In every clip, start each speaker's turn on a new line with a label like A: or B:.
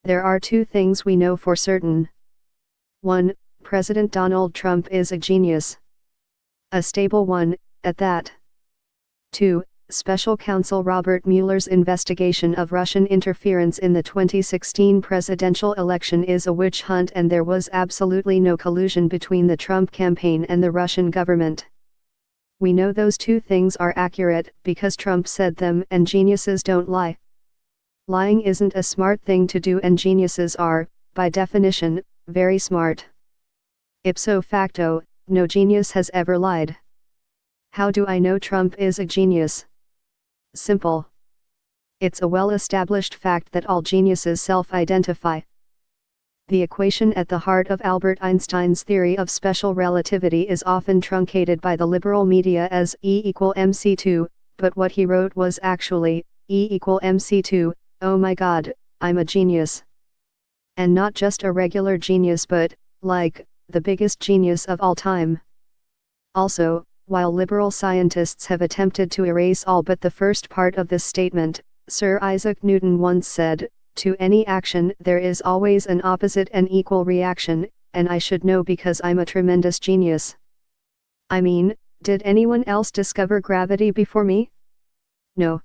A: There are two things we know for certain. 1. President Donald Trump is a genius. A stable one, at that. 2. Special Counsel Robert Mueller's investigation of Russian interference in the 2016 presidential election is a witch hunt, and there was absolutely no collusion between the Trump campaign and the Russian government. We know those two things are accurate because Trump said them, and geniuses don't lie. Lying isn't a smart thing to do, and geniuses are, by definition, very smart. Ipso facto, no genius has ever lied. How do I know Trump is a genius? Simple. It's a well-established fact that all geniuses self-identify. The equation at the heart of Albert Einstein's theory of special relativity is often truncated by the liberal media as E=mc2, but what he wrote was actually, E=mc2, oh my god, I'm a genius. And not just a regular genius, but, like, the biggest genius of all time. Also, while liberal scientists have attempted to erase all but the first part of this statement, Sir Isaac Newton once said, "To any action there is always an opposite and equal reaction, and I should know because I'm a tremendous genius." I mean, did anyone else discover gravity before me? No.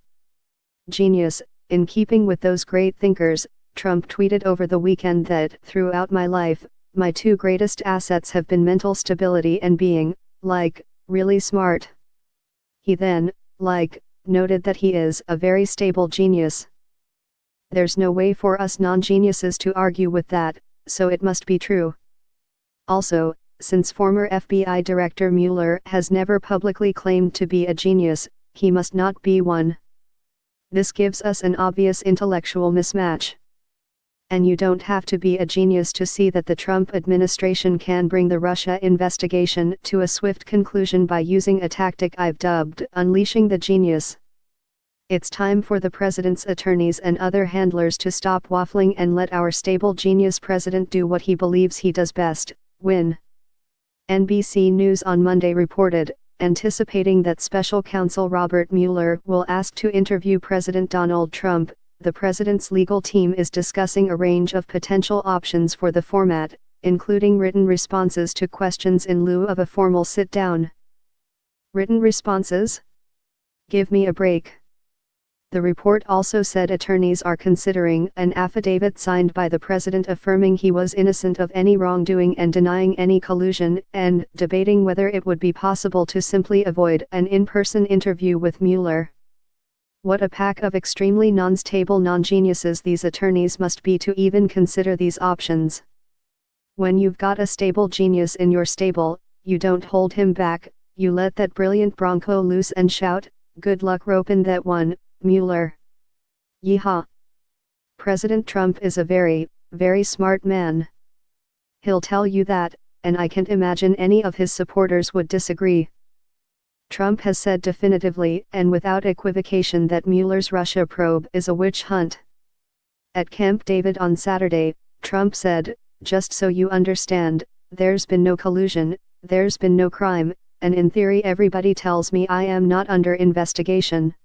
A: Genius. In keeping with those great thinkers, Trump tweeted over the weekend that, "Throughout my life, my two greatest assets have been mental stability and being, like, really smart." He then, noted that he is a very stable genius. There's no way for us non-geniuses to argue with that, so it must be true. Also, since former FBI Director Mueller has never publicly claimed to be a genius, he must not be one. This gives us an obvious intellectual mismatch. And you don't have to be a genius to see that the Trump administration can bring the Russia investigation to a swift conclusion by using a tactic I've dubbed unleashing the genius. It's time for the president's attorneys and other handlers to stop waffling and let our stable genius president do what he believes he does best, win. NBC News on Monday reported, anticipating that special counsel Robert Mueller will ask to interview President Donald Trump, the president's legal team is discussing a range of potential options for the format, including written responses to questions in lieu of a formal sit-down. Written responses? Give me a break. The report also said attorneys are considering an affidavit signed by the president affirming he was innocent of any wrongdoing and denying any collusion, and debating whether it would be possible to simply avoid an in-person interview with Mueller. What a pack of extremely non-stable non-geniuses these attorneys must be to even consider these options. When you've got a stable genius in your stable, you don't hold him back, you let that brilliant bronco loose and shout, "Good luck roping that one, Mueller." Yeehaw! President Trump is a very, very smart man. He'll tell you that, and I can't imagine any of his supporters would disagree. Trump has said definitively and without equivocation that Mueller's Russia probe is a witch hunt. At Camp David on Saturday, Trump said, "Just so you understand, there's been no collusion, there's been no crime, and in theory everybody tells me I am not under investigation."